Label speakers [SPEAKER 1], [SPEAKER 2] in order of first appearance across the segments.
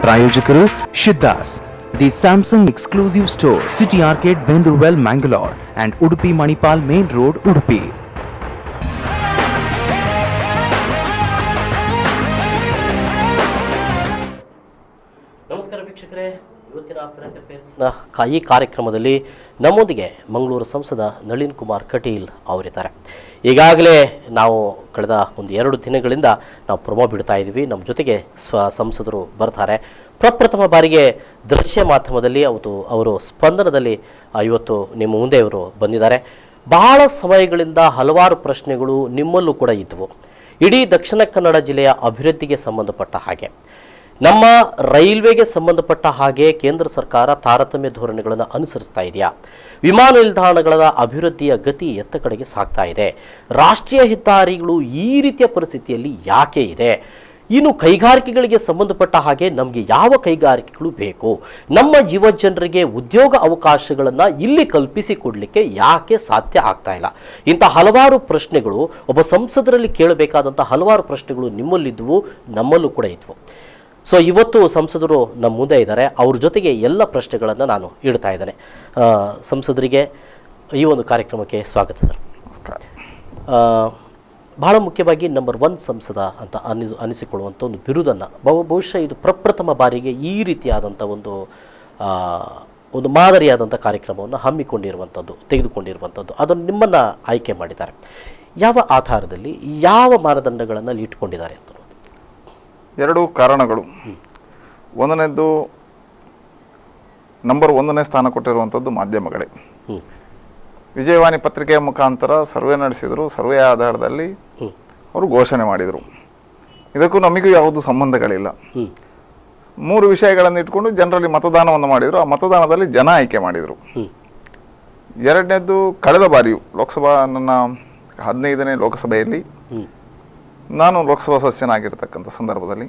[SPEAKER 1] ಪ್ರಾಯೋಜಕರು Shiddas, the Samsung exclusive store, city arcade, Bendurwell, Mangalore and Udupi Manipal main road, Udupi.
[SPEAKER 2] ನಮಸ್ಕಾರ ವೀಕ್ಷಕರೇ, ಇವತ್ತಿನ ಕರೆಂಟ್ ಅಫೇರ್ಸ್ನ ಈ ಕಾರ್ಯಕ್ರಮದಲ್ಲಿ ನಮ್ಮೊಂದಿಗೆ ಮಂಗಳೂರು ಸಂಸದ ನಳಿನ್ ಕುಮಾರ್ ಕಟೀಲ್ ಅವರಿದ್ದಾರೆ. ಈಗಾಗಲೇ ನಾವು ಕಳೆದ ಒಂದು 2 ದಿನಗಳಿಂದ ನಾವು ಪ್ರೊಮೋ ಬಿಡ್ತಾ ಇದ್ದೀವಿ. ನಮ್ಮ ಜೊತೆಗೆ ಸಂಸದರು ಬರ್ತಾರೆ. ಪ್ರಪ್ರಥಮ ಬಾರಿಗೆ ದೃಶ್ಯ ಮಾಧ್ಯಮದಲ್ಲಿ ಅವರು ಸ್ಪಂದನದಲ್ಲಿ ಇವತ್ತು ನಿಮ್ಮ ಮುಂದೆ ಇವರು ಬಂದಿದ್ದಾರೆ. ಬಹಳ ಸಮಯಗಳಿಂದ ಹಲವಾರು ಪ್ರಶ್ನೆಗಳು ನಿಮ್ಮಲ್ಲೂ ಕೂಡ ಇದ್ದವು. ಇಡೀ ದಕ್ಷಿಣ ಕನ್ನಡ ಜಿಲ್ಲೆಯ ಅಭಿವೃದ್ಧಿಗೆ ಸಂಬಂಧಪಟ್ಟ ಹಾಗೆ, ನಮ್ಮ ರೈಲ್ವೆಗೆ ಸಂಬಂಧಪಟ್ಟ ಹಾಗೆ ಕೇಂದ್ರ ಸರ್ಕಾರ ತಾರತಮ್ಯ ಧೋರಣೆಗಳನ್ನು ಅನುಸರಿಸ್ತಾ ಇದೆಯಾ? ವಿಮಾನ ನಿಲ್ದಾಣಗಳ ಅಭಿವೃದ್ಧಿಯ ಗತಿ ಎತ್ತ ಕಡೆಗೆ ಸಾಗ್ತಾ ಇದೆ? ರಾಷ್ಟ್ರೀಯ ಹೆದ್ದಾರಿಗಳು ಈ ರೀತಿಯ ಪರಿಸ್ಥಿತಿಯಲ್ಲಿ ಯಾಕೆ ಇದೆ? ಇನ್ನು ಕೈಗಾರಿಕೆಗಳಿಗೆ ಸಂಬಂಧಪಟ್ಟ ಹಾಗೆ ನಮಗೆ ಯಾವ ಕೈಗಾರಿಕೆಗಳು ಬೇಕು? ನಮ್ಮ ಯುವ ಜನರಿಗೆ ಉದ್ಯೋಗ ಅವಕಾಶಗಳನ್ನು ಇಲ್ಲಿ ಕಲ್ಪಿಸಿಕೊಡ್ಲಿಕ್ಕೆ ಯಾಕೆ ಸಾಧ್ಯ ಆಗ್ತಾ ಇಲ್ಲ? ಇಂಥ ಹಲವಾರು ಪ್ರಶ್ನೆಗಳು ಒಬ್ಬ ಸಂಸದರಲ್ಲಿ ಕೇಳಬೇಕಾದಂಥ ಹಲವಾರು ಪ್ರಶ್ನೆಗಳು ನಿಮ್ಮಲ್ಲಿದ್ದವು, ನಮ್ಮಲ್ಲೂ ಕೂಡ ಇದ್ವು. ಸೊ ಇವತ್ತು ಸಂಸದರು ನಮ್ಮ ಮುಂದೆ ಇದ್ದಾರೆ. ಅವ್ರ ಜೊತೆಗೆ ಎಲ್ಲ ಪ್ರಶ್ನೆಗಳನ್ನು ನಾನು ಇಡ್ತಾ ಇದ್ದೇನೆ. ಸಂಸದರಿಗೆ ಈ ಒಂದು ಕಾರ್ಯಕ್ರಮಕ್ಕೆ ಸ್ವಾಗತ ಸರ್. ಬಹಳ ಮುಖ್ಯವಾಗಿ ನಂಬರ್ 1 ಸಂಸದ ಅಂತ ಅನಿಸಿಕೊಳ್ಳುವಂಥ ಒಂದು ಬಿರುದನ್ನು ಬಹುಶಃ ಇದು ಪ್ರಪ್ರಥಮ ಬಾರಿಗೆ ಈ ರೀತಿಯಾದಂಥ ಒಂದು ಮಾದರಿಯಾದಂಥ ಕಾರ್ಯಕ್ರಮವನ್ನು ತೆಗೆದುಕೊಂಡಿರುವಂಥದ್ದು ಅದನ್ನು ನಿಮ್ಮನ್ನು ಆಯ್ಕೆ ಮಾಡಿದ್ದಾರೆ. ಯಾವ ಆಧಾರದಲ್ಲಿ, ಯಾವ ಮಾನದಂಡಗಳನ್ನು ಇಟ್ಕೊಂಡಿದ್ದಾರೆ ಅಂತ?
[SPEAKER 3] 2 ಕಾರಣಗಳು. ಒಂದನೇದ್ದು, ನಂಬರ್ 1ನೇ ಸ್ಥಾನ ಕೊಟ್ಟಿರುವಂಥದ್ದು ಮಾಧ್ಯಮಗಳೇ. ವಿಜಯವಾಣಿ ಪತ್ರಿಕೆಯ ಮುಖಾಂತರ ಸರ್ವೆ ನಡೆಸಿದರು. ಸರ್ವೆ ಆಧಾರದಲ್ಲಿ ಅವರು ಘೋಷಣೆ ಮಾಡಿದರು. ಇದಕ್ಕೂ ನಮಗೂ ಯಾವುದು ಸಂಬಂಧಗಳಿಲ್ಲ. 3 ವಿಷಯಗಳನ್ನು ಇಟ್ಕೊಂಡು ಜನರಲ್ಲಿ ಮತದಾನವನ್ನು ಮಾಡಿದರು. ಆ ಮತದಾನದಲ್ಲಿ ಜನ ಆಯ್ಕೆ ಮಾಡಿದರು. ಎರಡನೇದ್ದು, ಕಳೆದ ಬಾರಿಯೂ ನನ್ನ 15ನೇ ಲೋಕಸಭೆಯಲ್ಲಿ ನಾನು ಲೋಕಸಭಾ ಸದಸ್ಯನಾಗಿರ್ತಕ್ಕಂಥ ಸಂದರ್ಭದಲ್ಲಿ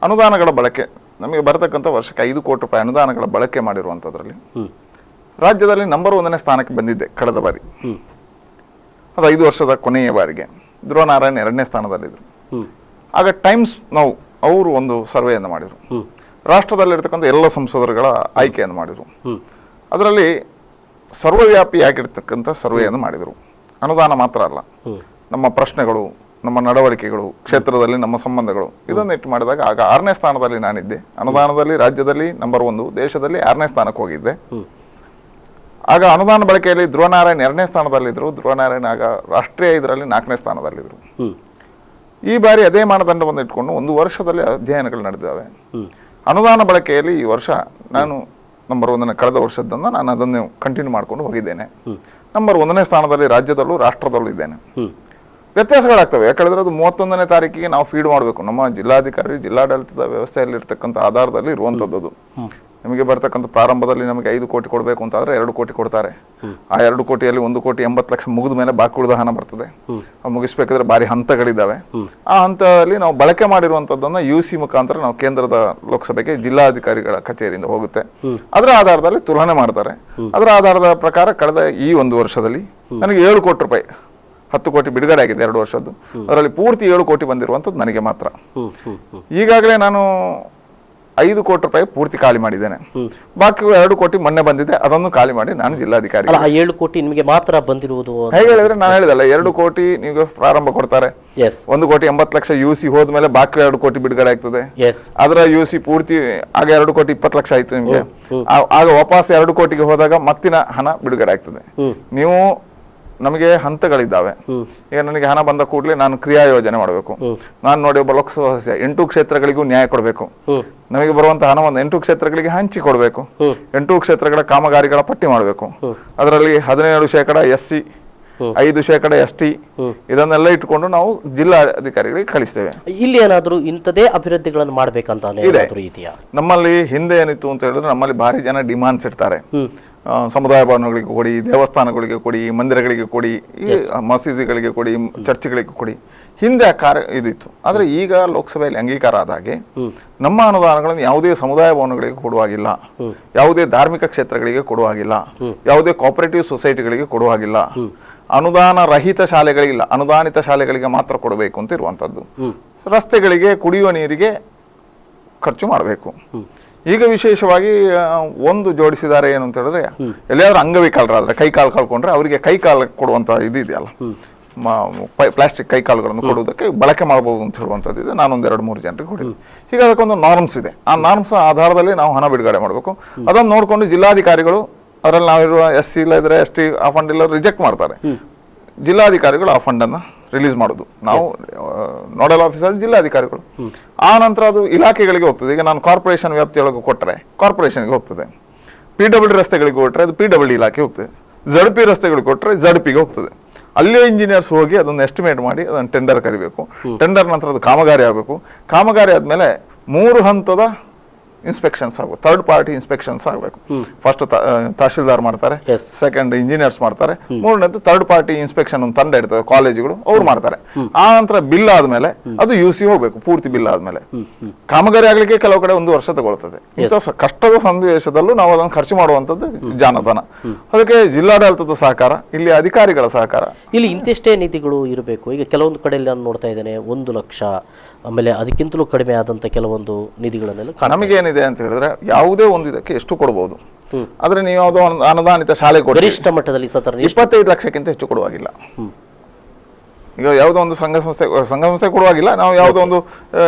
[SPEAKER 3] ಅನುದಾನಗಳ ಬಳಕೆ, ನಮಗೆ ಬರತಕ್ಕಂಥ ವರ್ಷಕ್ಕೆ 5 ಕೋಟಿ ರೂಪಾಯಿ ಅನುದಾನಗಳ ಬಳಕೆ ಮಾಡಿರುವಂಥದ್ರಲ್ಲಿ ರಾಜ್ಯದಲ್ಲಿ ನಂಬರ್ 1ನೇ ಸ್ಥಾನಕ್ಕೆ ಬಂದಿದ್ದೆ ಕಳೆದ ಬಾರಿ. ಅದು 5 ವರ್ಷದ ಕೊನೆಯ ಬಾರಿಗೆ. ಧ್ರುವನಾರಾಯಣ್ 2ನೇ ಸ್ಥಾನದಲ್ಲಿದ್ದರು. ಆಗ ಟೈಮ್ಸ್ ನಾವು ಅವರು ಒಂದು ಸರ್ವೆಯನ್ನು ಮಾಡಿದರು. ರಾಷ್ಟ್ರದಲ್ಲಿರ್ತಕ್ಕಂಥ ಎಲ್ಲ ಸಂಸದರುಗಳ ಆಯ್ಕೆಯನ್ನು ಮಾಡಿದರು. ಅದರಲ್ಲಿ ಸರ್ವವ್ಯಾಪಿಯಾಗಿರ್ತಕ್ಕಂಥ ಸರ್ವೆಯನ್ನು ಮಾಡಿದರು. ಅನುದಾನ ಮಾತ್ರ ಅಲ್ಲ, ನಮ್ಮ ಪ್ರಶ್ನೆಗಳು, ನಮ್ಮ ನಡವಳಿಕೆಗಳು, ಕ್ಷೇತ್ರದಲ್ಲಿ ನಮ್ಮ ಸಂಬಂಧಗಳು, ಇದನ್ನು ಇಟ್ಟು ಮಾಡಿದಾಗ ಆಗ 6ನೇ ಸ್ಥಾನದಲ್ಲಿ ನಾನಿದ್ದೆ. ಅನುದಾನದಲ್ಲಿ ರಾಜ್ಯದಲ್ಲಿ ನಂಬರ್ 1, ದೇಶದಲ್ಲಿ 6ನೇ ಸ್ಥಾನಕ್ಕೆ ಹೋಗಿದ್ದೆ. ಆಗ ಅನುದಾನ ಬಳಕೆಯಲ್ಲಿ ಧ್ರುವನಾರಾಯಣ್ 2ನೇ ಸ್ಥಾನದಲ್ಲಿದ್ದರು. ಧ್ರುವನಾರಾಯಣ್ ಆಗ ರಾಷ್ಟ್ರೀಯ ಇದರಲ್ಲಿ 4ನೇ ಸ್ಥಾನದಲ್ಲಿದ್ದರು. ಈ ಬಾರಿ ಅದೇ ಮಾನದಂಡವನ್ನು ಇಟ್ಕೊಂಡು 1 ವರ್ಷದಲ್ಲಿ ಅಧ್ಯಯನಗಳು ನಡೆದಿದ್ದಾವೆ. ಅನುದಾನ ಬಳಕೆಯಲ್ಲಿ ಈ ವರ್ಷ ನಾನು ನಂಬರ್ 1ನೇ, ಕಳೆದ ವರ್ಷದ್ದನ್ನು ನಾನು ಅದನ್ನು ಕಂಟಿನ್ಯೂ ಮಾಡ್ಕೊಂಡು ಹೋಗಿದ್ದೇನೆ. ನಂಬರ್ 1ನೇ ಸ್ಥಾನದಲ್ಲಿ ರಾಜ್ಯದಲ್ಲೂ ರಾಷ್ಟ್ರದಲ್ಲೂ ಇದ್ದೇನೆ. ವ್ಯತ್ಯಾಸಗಳಾಗ್ತವೆ. ಯಾಕಂದರೆ ಅದು 31ನೇ ತಾರೀಕಿಗೆ ನಾವು ಫೀಡ್ ಮಾಡಬೇಕು. ನಮ್ಮ ಜಿಲ್ಲಾಧಿಕಾರಿ, ಜಿಲ್ಲಾಡಳಿತದ ವ್ಯವಸ್ಥೆಯಲ್ಲಿರ್ತಕ್ಕಂಥ ಆಧಾರದಲ್ಲಿ ಇರುವಂಥದ್ದು. ನಮಗೆ ಬರ್ತಕ್ಕಂಥ ಪ್ರಾರಂಭದಲ್ಲಿ ನಮಗೆ 5 ಕೋಟಿ ಕೊಡಬೇಕು ಅಂತಾದರೆ 2 ಕೋಟಿ ಕೊಡ್ತಾರೆ. ಆ 2 ಕೋಟಿಯಲ್ಲಿ 1,80,00,000 ಮುಗಿದ ಮೇಲೆ ಬಾಕಿ ಉಳಿದ ಹಣ ಬರ್ತದೆ. ಮುಗಿಸ್ಬೇಕಾದ್ರೆ ಭಾರಿ ಹಂತಗಳಿದ್ದಾವೆ. ಆ ಹಂತದಲ್ಲಿ ನಾವು ಬಳಕೆ ಮಾಡಿರುವಂಥದ್ದನ್ನು UC ಮುಖಾಂತರ ನಾವು ಕೇಂದ್ರದ ಲೋಕಸಭೆಗೆ ಜಿಲ್ಲಾಧಿಕಾರಿಗಳ ಕಚೇರಿಯಿಂದ ಹೋಗುತ್ತೆ. ಅದರ ಆಧಾರದಲ್ಲಿ ತುಲನೆ ಮಾಡ್ತಾರೆ. ಅದರ ಆಧಾರದ ಪ್ರಕಾರ ಕಳೆದ ಈ 1 ವರ್ಷದಲ್ಲಿ ನನಗೆ 7 ಕೋಟಿ ರೂಪಾಯಿ, 10 ಕೋಟಿ ಬಿಡುಗಡೆ ಆಗಿದೆ 2 ವರ್ಷದ್ದು. ಅದರಲ್ಲಿ ಪೂರ್ತಿ 7 ಕೋಟಿ ಬಂದಿರುವಂಥದ್ದು ನನಗೆ ಮಾತ್ರ. ಈಗಾಗಲೇ ನಾನು 5 ಕೋಟಿ ರೂಪಾಯಿ ಪೂರ್ತಿ ಖಾಲಿ ಮಾಡಿದ್ದೇನೆ. ಬಾಕಿ 2 ಕೋಟಿ ಮೊನ್ನೆ ಬಂದಿದೆ, ಅದನ್ನು ಖಾಲಿ ಮಾಡಿ ನಾನು ಜಿಲ್ಲಾಧಿಕಾರಿ.
[SPEAKER 2] 7 ಕೋಟಿ ನಿಮಗೆ ಮಾತ್ರ ಬಂದಿರುವುದು
[SPEAKER 3] ಹೇಗೆ ಹೇಳಿದ್ರೆ, ನಾನು ಹೇಳಿದಲ್ಲ, 2 ಕೋಟಿ ನೀವು ಪ್ರಾರಂಭ ಕೊಡ್ತಾರೆ. 1,80,00,000 UC ಹೋದ್ಮೇಲೆ ಬಾಕಿ 2 ಕೋಟಿ ಬಿಡುಗಡೆ ಆಗ್ತದೆ. ಅದರ UC ಪೂರ್ತಿ ಆಗ 2,20,00,000 ಆಯ್ತು ನಿಮ್ಗೆ. ಆಗ ವಾಪಸ್ 2 ಕೋಟಿಗೆ ಹೋದಾಗ ಮತ್ತಿನ ಹಣ ಬಿಡುಗಡೆ ಆಗ್ತದೆ. ನೀವು ನಮಗೆ ಹಂತಗಳಿದ್ದಾವೆ. ಈಗ ನನಗೆ ಹಣ ಬಂದ ಕೂಡಲೇ ನಾನು ಕ್ರಿಯಾ ಯೋಜನೆ ಮಾಡಬೇಕು. ನಾನು ನೋಡಿ ಒಬ್ಬ ಲೋಕಸಭಾ ಸದಸ್ಯ 8 ಕ್ಷೇತ್ರಗಳಿಗೂ ನ್ಯಾಯ ಕೊಡಬೇಕು. ನಮಗೆ ಬರುವಂತ ಹಣವನ್ನು 8 ಕ್ಷೇತ್ರಗಳಿಗೆ ಹಂಚಿ ಕೊಡಬೇಕು. 8 ಕ್ಷೇತ್ರಗಳ ಕಾಮಗಾರಿಗಳ ಪಟ್ಟಿ ಮಾಡಬೇಕು. ಅದರಲ್ಲಿ 17% SC, 5% ST, ಇದನ್ನೆಲ್ಲ ಇಟ್ಕೊಂಡು ನಾವು ಜಿಲ್ಲಾಧಿಕಾರಿಗಳಿಗೆ ಕಳಿಸ್ತೇವೆ.
[SPEAKER 2] ಇಲ್ಲಿ ಏನಾದರೂ ಇಂಥದೇ ಅಭಿವೃದ್ಧಿಗಳನ್ನು ಮಾಡಬೇಕಂತ
[SPEAKER 3] ನಮ್ಮಲ್ಲಿ ಹಿಂದೆ ಏನಿತ್ತು ಅಂತ ಹೇಳಿದ್ರೆ, ನಮ್ಮಲ್ಲಿ ಭಾರಿ ಜನ ಡಿಮಾಂಡ್ಸ್ ಇಡ್ತಾರೆ. ಸಮುದಾಯ ಭವನಗಳಿಗೆ ಕೊಡಿ, ದೇವಸ್ಥಾನಗಳಿಗೆ ಕೊಡಿ, ಮಂದಿರಗಳಿಗೆ ಕೊಡಿ, ಈ ಮಸೀದಿಗಳಿಗೆ ಕೊಡಿ, ಚರ್ಚ್ಗಳಿಗೆ ಕೊಡಿ. ಹಿಂದೆ ಇದಿತ್ತು. ಆದರೆ ಈಗ ಲೋಕಸಭೆಯಲ್ಲಿ ಅಂಗೀಕಾರ ಆದ ಹಾಗೆ ನಮ್ಮ ಅನುದಾನಗಳನ್ನು ಯಾವುದೇ ಸಮುದಾಯ ಭವನಗಳಿಗೆ ಕೊಡುವಾಗಿಲ್ಲ, ಯಾವುದೇ ಧಾರ್ಮಿಕ ಕ್ಷೇತ್ರಗಳಿಗೆ ಕೊಡುವಾಗಿಲ್ಲ, ಯಾವುದೇ ಕೋಆಪರೇಟಿವ್ ಸೊಸೈಟಿಗಳಿಗೆ ಕೊಡುವಾಗಿಲ್ಲ. ಅನುದಾನ ರಹಿತ ಶಾಲೆಗಳಿಲ್ಲ, ಅನುದಾನಿತ ಶಾಲೆಗಳಿಗೆ ಮಾತ್ರ ಕೊಡಬೇಕು ಅಂತ ಇರುವಂಥದ್ದು. ರಸ್ತೆಗಳಿಗೆ, ಕುಡಿಯುವ ನೀರಿಗೆ ಖರ್ಚು ಮಾಡಬೇಕು. ಈಗ ವಿಶೇಷವಾಗಿ ಒಂದು ಜೋಡಿಸಿದ್ದಾರೆ ಏನು ಅಂತ ಹೇಳಿದ್ರೆ, ಎಲ್ಲಿಯಾದ್ರೂ ಅಂಗವಿಕಲರಾದ್ರೆ, ಕೈ ಕಾಲು ಕಳ್ಕೊಂಡ್ರೆ ಅವರಿಗೆ ಕೈ ಕಾಲು ಕೊಡುವಂತ ಇದು ಇದೆಯಲ್ಲ, ಪ್ಲಾಸ್ಟಿಕ್ ಕೈ ಕಾಲುಗಳನ್ನು ಕೊಡುವುದಕ್ಕೆ ಬಳಕೆ ಮಾಡಬಹುದು ಅಂತ ಹೇಳುವಂಥದ್ದು ಇದೆ. ನಾನೊಂದು 2-3 ಜನರಿಗೆ ಕೊಟ್ಟಿದ್ದೆ. ಹೀಗೆ ಅದಕ್ಕೊಂದು ನಾರ್ಮ್ಸ್ ಇದೆ. ಆ ನಾರ್ಮ್ಸ್ ಆಧಾರದಲ್ಲಿ ನಾವು ಹಣ ಬಿಡುಗಡೆ ಮಾಡಬೇಕು. ಅದನ್ನು ನೋಡಿಕೊಂಡು ಜಿಲ್ಲಾಧಿಕಾರಿಗಳು, ಅದರಲ್ಲಿ ನಾವಿರುವ SC ಇಲ್ಲ ಇದ್ರೆ ST ಆ ಫಂಡ್ ಇಲ್ಲ ರಿಜೆಕ್ಟ್ ಮಾಡ್ತಾರೆ. ಜಿಲ್ಲಾಧಿಕಾರಿಗಳು ಆ ಫಂಡನ್ನು ರಿಲೀಸ್ ಮಾಡೋದು. ನಾವು ನೋಡಲ್ ಆಫೀಸರ್ ಜಿಲ್ಲಾಧಿಕಾರಿಗಳು. ಆ ನಂತರ ಅದು ಇಲಾಖೆಗಳಿಗೆ ಹೋಗ್ತದೆ. ಈಗ ನಾನು ಕಾರ್ಪೊರೇಷನ್ ವ್ಯಾಪ್ತಿಯೊಳಗೆ ಕೊಟ್ಟರೆ ಕಾರ್ಪೊರೇಷನ್ಗೆ ಹೋಗ್ತದೆ, PWD ರಸ್ತೆಗಳಿಗೆ ಕೊಟ್ಟರೆ ಅದು PWD ಇಲಾಖೆ ಹೋಗ್ತದೆ, ZP ರಸ್ತೆಗಳಿಗೆ ಕೊಟ್ಟರೆ ZPಗೆ ಹೋಗ್ತದೆ. ಅಲ್ಲೇ ಇಂಜಿನಿಯರ್ಸ್ ಹೋಗಿ ಅದನ್ನು ಎಸ್ಟಿಮೇಟ್ ಮಾಡಿ ಅದನ್ನು ಟೆಂಡರ್ ಕರಿಬೇಕು. ಟೆಂಡರ್ ನಂತರ ಅದು ಕಾಮಗಾರಿ ಆಗಬೇಕು. ಕಾಮಗಾರಿ ಆದಮೇಲೆ 3 ಹಂತದ ಇನ್ಸ್ಪೆಕ್ಷನ್ಸ್ ಆಗಬೇಕು, ಥರ್ಡ್ ಪಾರ್ಟಿ ಇನ್ಸ್ಪೆಕ್ಷನ್ಸ್ ಆಗಬೇಕು. ಫಸ್ಟ್ ತಹಶೀಲ್ದಾರ್ ಮಾಡ್ತಾರೆ, ಸೆಕೆಂಡ್ ಇಂಜಿನಿಯರ್ಸ್ ಮಾಡ್ತಾರೆ, ಮೂರನೇದು ಥರ್ಡ್ ಪಾರ್ಟಿ ಇನ್ಸ್ಪೆಕ್ಷನ್ ಒಂದು ತಂಡ ಇರ್ತದೆ, ಕಾಲೇಜುಗಳು ಅವ್ರು ಮಾಡ್ತಾರೆ. ಆ ನಂತರ ಬಿಲ್ ಆದ್ಮೇಲೆ ಅದು UC ಹೋಗ್ಬೇಕು. ಪೂರ್ತಿ ಬಿಲ್ ಆದ್ಮೇಲೆ ಕಾಮಗಾರಿ ಆಗ್ಲಿಕ್ಕೆ ಕೆಲವು ಕಡೆ 1 ವರ್ಷ ತಗೊಳ್ತದೆ. ಇಂಥ ಕಷ್ಟದ ಸನ್ನಿವೇಶದಲ್ಲೂ ನಾವು ಅದನ್ನು ಖರ್ಚು ಮಾಡುವಂಥದ್ದು ಜಾನತನ. ಅದಕ್ಕೆ ಜಿಲ್ಲಾಡಳಿತದ ಸಹಕಾರ, ಇಲ್ಲಿ ಅಧಿಕಾರಿಗಳ ಸಹಕಾರ,
[SPEAKER 2] ಇಲ್ಲಿ ಇಂತಿಷ್ಟೇ ನೀತಿಗಳು ಇರಬೇಕು. ಈಗ ಕೆಲವೊಂದು ಕಡೆಯಲ್ಲಿ ನಾನು ನೋಡ್ತಾ ಇದ್ದೇನೆ 1 ಲಕ್ಷ, ಆಮೇಲೆ ಅದಕ್ಕಿಂತಲೂ ಕಡಿಮೆ ಆದಂತ ಕೆಲವೊಂದು ನಿಧಿಗಳನ್ನೆಲ್ಲ
[SPEAKER 3] ನಮಗೇನಿದೆ ಅಂತ ಹೇಳಿದ್ರೆ ಯಾವುದೇ ಒಂದು ಇದಕ್ಕೆ ಎಷ್ಟು ಕೊಡಬಹುದು. ಆದ್ರೆ ನೀವು ಯಾವುದೋ ಅನುದಾನಿತ ಶಾಲೆ ಕೊಡಿ,
[SPEAKER 2] ಗರಿಷ್ಠ ಮಟ್ಟದಲ್ಲಿ
[SPEAKER 3] 25 ಲಕ್ಷಕ್ಕಿಂತ ಹೆಚ್ಚು ಕೊಡುವಾಗಿಲ್ಲ. ಈಗ ಯಾವುದೋ ಒಂದು ಸಂಘ ಸಂಸ್ಥೆ ಕೊಡುವಾಗಿಲ್ಲ. ನಾವು ಯಾವುದೋ ಒಂದು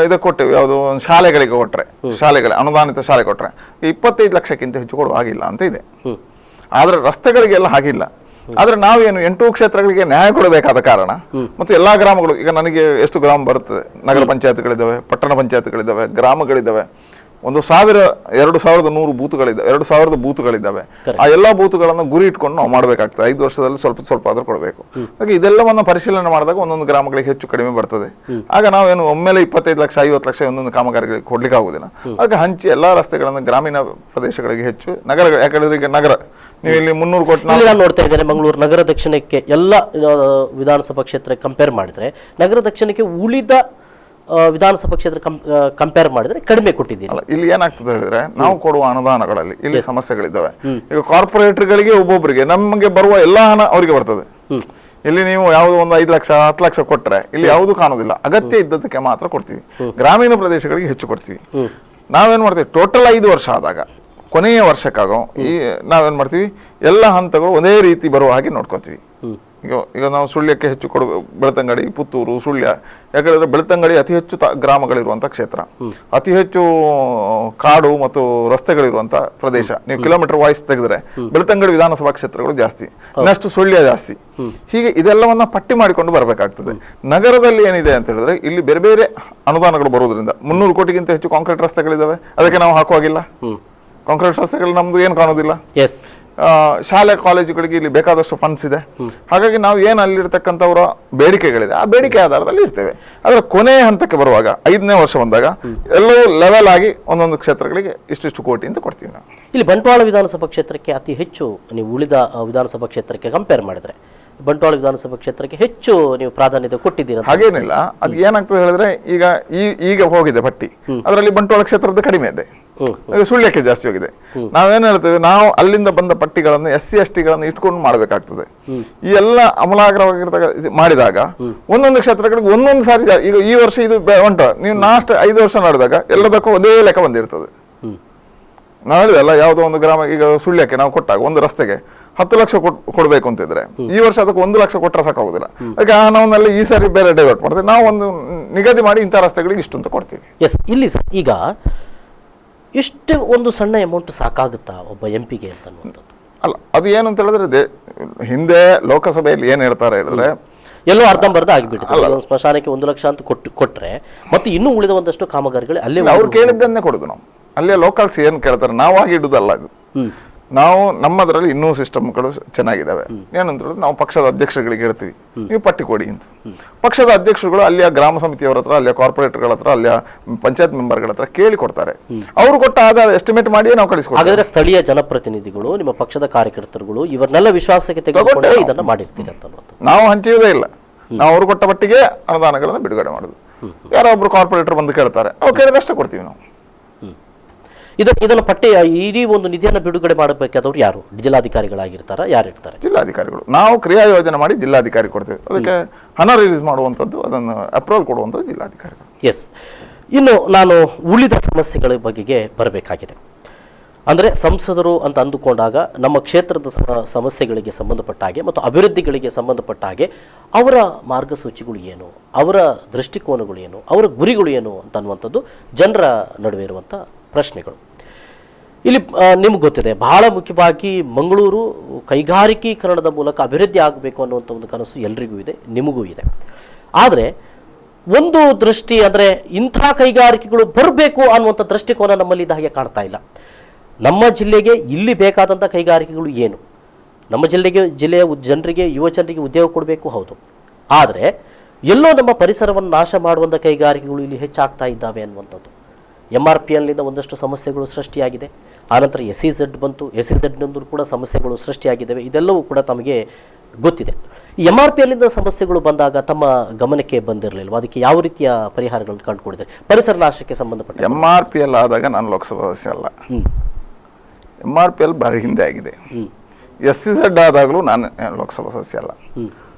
[SPEAKER 3] ಇದಕ್ಕೆ ಕೊಟ್ಟೆವು, ಯಾವುದೋ ಒಂದು ಶಾಲೆಗಳಿಗೆ ಕೊಟ್ಟರೆ, ಅನುದಾನಿತ ಶಾಲೆ ಕೊಟ್ಟರೆ 25 ಲಕ್ಷಕ್ಕಿಂತ ಹೆಚ್ಚು ಕೊಡುವಾಗಿಲ್ಲ ಅಂತ ಇದೆ. ಆದ್ರೆ ರಸ್ತೆಗಳಿಗೆಲ್ಲ ಹಾಗಿಲ್ಲ. ಆದ್ರೆ ನಾವೇನು 8 ಕ್ಷೇತ್ರಗಳಿಗೆ ನ್ಯಾಯ ಕೊಡಬೇಕಾದ ಕಾರಣ ಮತ್ತು ಎಲ್ಲಾ ಗ್ರಾಮಗಳು, ಈಗ ನನಗೆ ಎಷ್ಟು ಗ್ರಾಮ ಬರುತ್ತದೆ, ನಗರ ಪಂಚಾಯತ್ಗಳಿದ್ದಾವೆ, ಪಟ್ಟಣ ಪಂಚಾಯತ್ಗಳಿದ್ದಾವೆ, ಗ್ರಾಮಗಳಿದ್ದಾವೆ, 1,000-2,100 ಬೂತ್ಗಳಿದ್ದಾವೆ, 2,000 ಬೂತ್ಗಳಿದ್ದಾವೆ. ಆ ಎಲ್ಲಾ ಬೂತ್ಗಳನ್ನು ಗುರಿ ಇಟ್ಕೊಂಡು ನಾವು ಮಾಡಬೇಕಾಗ್ತದೆ. 5 ವರ್ಷದಲ್ಲಿ ಸ್ವಲ್ಪ ಆದ್ರೂ ಕೊಡಬೇಕು. ಹಾಗೆ ಇದೆಲ್ಲವನ್ನ ಪರಿಶೀಲನೆ ಮಾಡಿದಾಗ ಒಂದೊಂದು ಗ್ರಾಮಗಳಿಗೆ ಹೆಚ್ಚು ಕಡಿಮೆ ಬರ್ತದೆ. ಆಗ ನಾವೇನು ಒಮ್ಮೆಲೆ 25 ಲಕ್ಷ 50 ಲಕ್ಷ ಒಂದೊಂದು ಕಾಮಗಾರಿಗಳಿಗೆ ಕೊಡ್ಲಿಕ್ಕೆ ಆಗುದಿಲ್ಲ. ಅದಕ್ಕೆ ಹಂಚಿ ಎಲ್ಲಾ ರಸ್ತೆಗಳನ್ನು ಗ್ರಾಮೀಣ ಪ್ರದೇಶಗಳಿಗೆ ಹೆಚ್ಚು, ನಗರಗಳು, ಯಾಕಂದ್ರೆ ಈಗ ನಗರ ನೀವು ಇಲ್ಲಿ 300 ಕೋಟಿ
[SPEAKER 2] ನಾನು ನೋಡ್ತಾ ಇದ್ದೇನೆ. ಮಂಗಳೂರು ನಗರ ದಕ್ಷಿಣಕ್ಕೆ ಎಲ್ಲ ವಿಧಾನಸಭಾ ಕ್ಷೇತ್ರ ಕಂಪೇರ್ ಮಾಡಿದ್ರೆ, ನಗರ ದಕ್ಷಿಣಕ್ಕೆ ಉಳಿದ ವಿಧಾನಸಭಾ ಕ್ಷೇತ್ರ ಕಂಪೇರ್ ಮಾಡಿದ್ರೆ ಕಡಿಮೆ ಕೊಟ್ಟಿದ್ದೀರಿ.
[SPEAKER 3] ಇಲ್ಲಿ ಏನಾಗ್ತದೆ ಹೇಳಿದ್ರೆ, ನಾವು ಕೊಡುವ ಅನುದಾನಗಳಲ್ಲಿ ಇಲ್ಲಿ ಸಮಸ್ಯೆಗಳಿದ್ದಾವೆ. ಈಗ ಕಾರ್ಪೊರೇಟರ್ಗಳಿಗೆ ಒಬ್ಬೊಬ್ಬರಿಗೆ ನಮಗೆ ಬರುವ ಎಲ್ಲಾ ಹಣ ಅವರಿಗೆ ಬರ್ತದೆ. ಇಲ್ಲಿ ನೀವು ಯಾವುದೋ ಒಂದು 5 ಲಕ್ಷ 10 ಲಕ್ಷ ಕೊಟ್ಟರೆ ಇಲ್ಲಿ ಯಾವುದು ಕಾಣುದಿಲ್ಲ. ಅಗತ್ಯ ಇದ್ದದಕ್ಕೆ ಮಾತ್ರ ಕೊಡ್ತೀವಿ. ಗ್ರಾಮೀಣ ಪ್ರದೇಶಗಳಿಗೆ ಹೆಚ್ಚು ಕೊಡ್ತೀವಿ. ನಾವೇನ್ ಮಾಡ್ತೀವಿ, ಟೋಟಲ್ 5 ವರ್ಷ ಆದಾಗ ಕೊನೆಯ ವರ್ಷಕ್ಕಾಗೋ ನಾವೇನ್ ಮಾಡ್ತೀವಿ, ಎಲ್ಲ ಹಂತಗಳು ಒಂದೇ ರೀತಿ ಬರುವ ಹಾಗೆ ನೋಡ್ಕೋತೀವಿ. ಈಗ ನಾವು ಸುಳ್ಯಕ್ಕೆ ಹೆಚ್ಚು ಬೆಳ್ತಂಗಡಿ, ಪುತ್ತೂರು, ಸುಳ್ಯ, ಯಾಕಂದ್ರೆ ಬೆಳ್ತಂಗಡಿ ಅತಿ ಹೆಚ್ಚು ಗ್ರಾಮಗಳಿರುವಂತ ಕ್ಷೇತ್ರ, ಅತಿ ಹೆಚ್ಚು ಕಾಡು ಮತ್ತು ರಸ್ತೆಗಳಿರುವಂತ ಪ್ರದೇಶ. ನೀವು ಕಿಲೋಮೀಟರ್ ವಾಯ್ಸ್ ತೆಗೆದ್ರೆ ಬೆಳ್ತಂಗಡಿ ವಿಧಾನಸಭಾ ಕ್ಷೇತ್ರಗಳು ಜಾಸ್ತಿ, ನೆಕ್ಸ್ಟ್ ಸುಳ್ಯ ಜಾಸ್ತಿ. ಹೀಗೆ ಇದೆಲ್ಲವನ್ನ ಪಟ್ಟಿ ಮಾಡಿಕೊಂಡು ಬರಬೇಕಾಗ್ತದೆ. ನಗರದಲ್ಲಿ ಏನಿದೆ ಅಂತ ಹೇಳಿದ್ರೆ, ಇಲ್ಲಿ ಬೇರೆ ಬೇರೆ ಅನುದಾನಗಳು ಬರುವುದರಿಂದ 300 ಕೋಟಿಗಿಂತ ಹೆಚ್ಚು ಕಾಂಕ್ರೀಟ್ ರಸ್ತೆಗಳಿದಾವೆ. ಅದಕ್ಕೆ ನಾವು ಹಾಕುವಾಗಿಲ್ಲ. ಕಾಂಕ್ರೀಟ್ ರಸ್ತೆಗಳು ನಮ್ದು ಏನು ಕಾಣುವುದಿಲ್ಲ. ಶಾಲೆ ಕಾಲೇಜುಗಳಿಗೆ ಇಲ್ಲಿ ಬೇಕಾದಷ್ಟು ಫಂಡ್ಸ್ ಇದೆ. ಹಾಗಾಗಿ ನಾವು ಏನು ಅಲ್ಲಿರ್ತಕ್ಕಂಥವರ ಬೇಡಿಕೆಗಳಿದೆ ಆ ಬೇಡಿಕೆ ಆಧಾರದಲ್ಲಿ ಇರ್ತೇವೆ. ಅದರ ಕೊನೆಯ ಹಂತಕ್ಕೆ ಬರುವಾಗ 5ನೇ ವರ್ಷ ಬಂದಾಗ ಎಲ್ಲವೂ ಲೆವೆಲ್ ಆಗಿ ಒಂದೊಂದು ಕ್ಷೇತ್ರಗಳಿಗೆ ಇಷ್ಟಿಷ್ಟು ಕೋಟಿ ಅಂತ ಕೊಡ್ತೀವಿ ನಾವು.
[SPEAKER 2] ಇಲ್ಲಿ ಬಂಟ್ವಾಳ ವಿಧಾನಸಭಾ ಕ್ಷೇತ್ರಕ್ಕೆ ಅತಿ ಹೆಚ್ಚು ನೀವು ಉಳಿದ ವಿಧಾನಸಭಾ ಕ್ಷೇತ್ರಕ್ಕೆ ಕಂಪೇರ್ ಮಾಡಿದ್ರೆ ಬಂಟ್ವಾಳ ವಿಧಾನಸಭಾ ಕ್ಷೇತ್ರಕ್ಕೆ ಹೆಚ್ಚು ನೀವು ಪ್ರಾಧಾನ್ಯತೆ ಕೊಟ್ಟಿದ್ದೀರಾ?
[SPEAKER 3] ಹಾಗೇನಿಲ್ಲ. ಅದು ಏನಾಗ್ತದೆ ಹೇಳಿದ್ರೆ, ಈಗ ಹೋಗಿದೆ ಪಟ್ಟಿ, ಅದರಲ್ಲಿ ಬಂಟ್ವಾಳ ಕ್ಷೇತ್ರದ ಕಡಿಮೆ ಇದೆ, ಸುಳ್ಯಕ್ಕೆ ಜಾಸ್ತಿ ಹೋಗಿದೆ. ನಾವೇನ್ ಹೇಳ್ತೇವೆ, ನಾವು ಅಲ್ಲಿಂದ ಬಂದ ಪಟ್ಟಿಗಳನ್ನು SC STಗಳನ್ನು ಇಟ್ಕೊಂಡು ಮಾಡಬೇಕಾಗ್ತದೆ. ಈ ಎಲ್ಲ ಅಮಲಾಗ್ರವಾಗಿರ್ತಕ್ಕ ಮಾಡಿದಾಗ ಒಂದೊಂದು ಕ್ಷೇತ್ರಗಳಿಗೆ ಒಂದೊಂದು ಸಾರಿ, ಈಗ ಈ ವರ್ಷ ಇದು ಉಂಟು, ನೀವು ಲಾಸ್ಟ್ 5 ವರ್ಷ ನಡೆದಾಗ ಎಲ್ಲದಕ್ಕೂ ಒಂದೇ ಲೆಕ್ಕ ಬಂದಿರ್ತದೆ. ನಾವು ಹೇಳಿದೆಲ್ಲ, ಯಾವುದೋ ಒಂದು ಗ್ರಾಮ, ಈಗ ಸುಳ್ಯಕ್ಕೆ ನಾವು ಕೊಟ್ಟಾಗ ಒಂದು ರಸ್ತೆಗೆ 10 ಲಕ್ಷ ಕೊಡ್ಬೇಕು ಅಂತಿದ್ರೆ, ಈ ವರ್ಷ ಅದಕ್ಕೆ 1 ಲಕ್ಷ ಕೊಟ್ಟರೆ ಸಾಕಾಗುದಿಲ್ಲ. ಅದಕ್ಕೆ ಹಣವನ್ನೆಲ್ಲ ಈ ಸಾರಿ ಬೇರೆ ಡೈವರ್ಟ್ ಮಾಡ್ತೀವಿ. ನಾವು ಒಂದು ನಿಗದಿ ಮಾಡಿ ಇಂಥ ರಸ್ತೆಗಳಿಗೆ ಇಷ್ಟು ಅಂತ ಕೊಡ್ತೀವಿ.
[SPEAKER 2] ಇಲ್ಲಿ ಸರ್, ಈಗ ಇಷ್ಟು ಒಂದು ಸಣ್ಣ ಅಮೌಂಟ್ ಸಾಕಾಗುತ್ತಾ ಒಬ್ಬ MP ಗೆ ಅಂತ ಅನ್ನುವಂಥದ್ದು?
[SPEAKER 3] ಅಲ್ಲ, ಅದು ಏನು ಅಂತ ಹೇಳಿದ್ರೆ, ಹಿಂದೆ ಲೋಕಸಭೆಯಲ್ಲಿ ಏನ್ ಹೇಳ್ತಾರೆ ಹೇಳಿದ್ರೆ,
[SPEAKER 2] ಎಲ್ಲೋ ಅರ್ಧಂಬರ್ಧ ಆಗಿಬಿಟ್ಟು ಸ್ಮಶಾನಕ್ಕೆ 1 ಲಕ್ಷ ಅಂತ ಕೊಟ್ರೆ ಮತ್ತೆ ಇನ್ನೂ ಉಳಿದ ಒಂದಷ್ಟು ಕಾಮಗಾರಿಗಳು ಅಲ್ಲೇ
[SPEAKER 3] ಅವ್ರು ಕೇಳಿದ್ದನ್ನೇ ಕೊಡುದು. ನಾವು ಅಲ್ಲೇ ಲೋಕಲ್ಸ್ ಏನ್ ಕೇಳ್ತಾರೆ, ನಾವು ಆಗಿ ಇಡುದಲ್ಲ ಇದು. ನಾವು ನಮ್ಮದ್ರಲ್ಲಿ ಇನ್ನೂ ಸಿಸ್ಟಮ್ಗಳು ಚೆನ್ನಾಗಿದ್ದಾವೆ. ಏನಂತ ಹೇಳಿದ್ರೆ, ನಾವು ಪಕ್ಷದ ಅಧ್ಯಕ್ಷರುಗಳಿಗೆ ಹೇಳ್ತೀವಿ, ನೀವು ಪಟ್ಟಿ ಕೊಡಿ ಅಂತ. ಪಕ್ಷದ ಅಧ್ಯಕ್ಷರುಗಳು ಅಲ್ಲಿಯ ಗ್ರಾಮ ಸಮಿತಿಯವರ ಹತ್ರ, ಅಲ್ಲಿಯ ಕಾರ್ಪೊರೇಟರ್ಗಳ ಹತ್ರ, ಅಲ್ಲಿಯ ಪಂಚಾಯತ್ ಮೆಂಬರ್ಗಳ ಹತ್ರ ಕೇಳಿ ಕೊಡ್ತಾರೆ. ಅವರು ಕೊಟ್ಟ ಆಧಾರ ಎಸ್ಟಿಮೇಟ್ ಮಾಡಿ ನಾವು ಕಳಿಸ್ಕೊಡ್ತೀವಿ.
[SPEAKER 2] ಹಾಗಾದ್ರೆ ಸ್ಥಳೀಯ ಜನಪ್ರತಿನಿಧಿಗಳು, ನಿಮ್ಮ ಪಕ್ಷದ ಕಾರ್ಯಕರ್ತರುಗಳು ಇವರನ್ನೆಲ್ಲ ವಿಶ್ವಾಸಕ್ಕೆ ತೆಗೆದುಕೊಂಡು ಇದನ್ನ ಮಾಡಿರ್ತೀರಿ ಅಂತ.
[SPEAKER 3] ನಾವು ಹಂಚುವುದೇ ಇಲ್ಲ. ನಾವು ಅವರು ಕೊಟ್ಟ ಪಟ್ಟಿಗೆ ಅನುದಾನಗಳನ್ನು ಬಿಡುಗಡೆ ಮಾಡುದು. ಯಾರೋ ಒಬ್ರು ಕಾರ್ಪೊರೇಟರ್ ಬಂದು ಕೇಳ್ತಾರೆ, ಅವ್ರು ಕೇಳಿದಷ್ಟೇ ಕೊಡ್ತೀವಿ ನಾವು.
[SPEAKER 2] ಇದನ್ನು ಪಟ್ಟಿ ಇಡೀ ಒಂದು ನಿಧಿಯನ್ನು ಬಿಡುಗಡೆ ಮಾಡಬೇಕಾದವ್ರು ಯಾರು? ಜಿಲ್ಲಾಧಿಕಾರಿಗಳಾಗಿರ್ತಾರ? ಯಾರು ಇರ್ತಾರೆ?
[SPEAKER 3] ಜಿಲ್ಲಾಧಿಕಾರಿಗಳು. ನಾವು ಕ್ರಿಯಾ ಯೋಜನೆ ಮಾಡಿ ಜಿಲ್ಲಾಧಿಕಾರಿ ಕೊಡ್ತೇವೆ. ಅದಕ್ಕೆ ಹಣ ರಿಲೀಸ್ ಮಾಡುವಂಥದ್ದು, ಅದನ್ನು ಅಪ್ರೂವಲ್ ಕೊಡುವಂಥದ್ದು ಜಿಲ್ಲಾಧಿಕಾರಿಗಳು.
[SPEAKER 2] ಎಸ್, ಇನ್ನು ನಾನು ಉಳಿದ ಸಮಸ್ಯೆಗಳ ಬಗೆಗೆ ಬರಬೇಕಾಗಿದೆ. ಅಂದರೆ ಸಂಸದರು ಅಂತ ಅಂದುಕೊಂಡಾಗ ನಮ್ಮ ಕ್ಷೇತ್ರದ ಸಮಸ್ಯೆಗಳಿಗೆ ಸಂಬಂಧಪಟ್ಟ ಹಾಗೆ ಮತ್ತು ಅಭಿವೃದ್ಧಿಗಳಿಗೆ ಸಂಬಂಧಪಟ್ಟ ಹಾಗೆ ಅವರ ಮಾರ್ಗಸೂಚಿಗಳು ಏನು, ಅವರ ದೃಷ್ಟಿಕೋನಗಳು ಏನು, ಅವರ ಗುರಿಗಳು ಏನು ಅಂತ ಅನ್ನುವಂಥದ್ದು ಜನರ ನಡುವೆ ಇರುವಂಥ ಪ್ರಶ್ನೆಗಳು. ಇಲ್ಲಿ ನಿಮ್ಗೆ ಗೊತ್ತಿದೆ, ಬಹಳ ಮುಖ್ಯವಾಗಿ ಮಂಗಳೂರು ಕೈಗಾರಿಕೀಕರಣದ ಮೂಲಕ ಅಭಿವೃದ್ಧಿ ಆಗಬೇಕು ಅನ್ನುವಂಥ ಒಂದು ಕನಸು ಎಲ್ರಿಗೂ ಇದೆ, ನಿಮಗೂ ಇದೆ. ಆದರೆ ಒಂದು ದೃಷ್ಟಿ ಅಂದರೆ ಇಂಥ ಕೈಗಾರಿಕೆಗಳು ಬರಬೇಕು ಅನ್ನುವಂಥ ದೃಷ್ಟಿಕೋನ ನಮ್ಮಲ್ಲಿ ಇದ್ದ ಹಾಗೆ ಕಾಣ್ತಾ ಇಲ್ಲ. ನಮ್ಮ ಜಿಲ್ಲೆಗೆ ಇಲ್ಲಿ ಬೇಕಾದಂಥ ಕೈಗಾರಿಕೆಗಳು ಏನು, ನಮ್ಮ ಜಿಲ್ಲೆಯ ಜನರಿಗೆ, ಯುವ ಜನರಿಗೆ ಉದ್ಯೋಗ ಕೊಡಬೇಕು, ಹೌದು. ಆದರೆ ಎಲ್ಲೋ ನಮ್ಮ ಪರಿಸರವನ್ನು ನಾಶ ಮಾಡುವಂಥ ಕೈಗಾರಿಕೆಗಳು ಇಲ್ಲಿ ಹೆಚ್ಚಾಗ್ತಾ ಇದ್ದಾವೆ ಅನ್ನುವಂಥದ್ದು. MRPLನಿಂದ ಒಂದಷ್ಟು ಸಮಸ್ಯೆಗಳು ಸೃಷ್ಟಿಯಾಗಿದೆ. ಆನಂತರ SEZ ಬಂತು, SEZನಿಂದ ಕೂಡ ಸಮಸ್ಯೆಗಳು ಸೃಷ್ಟಿಯಾಗಿದ್ದಾವೆ. ಇದೆಲ್ಲವೂ ಕೂಡ ತಮಗೆ ಗೊತ್ತಿದೆ. ಈ MRPLನಿಂದ ಸಮಸ್ಯೆಗಳು ಬಂದಾಗ ತಮ್ಮ ಗಮನಕ್ಕೆ ಬಂದಿರಲಿಲ್ವ? ಅದಕ್ಕೆ ಯಾವ ರೀತಿಯ ಪರಿಹಾರಗಳನ್ನು ಕಂಡುಕೊಂಡಿದ್ದಾರೆ? ಪರಿಸರ ನಾಶಕ್ಕೆ ಸಂಬಂಧಪಟ್ಟ
[SPEAKER 3] MRPL ಆದಾಗ ನಾನು ಲೋಕಸಭಾ ಸದಸ್ಯ ಅಲ್ಲ. MRPL ಬಾರಿ ಹಿಂದೆ ಆಗಿದೆ. SEZ ಆದಾಗಲೂ ನಾನು ಲೋಕಸಭಾ ಸದಸ್ಯ ಅಲ್ಲ.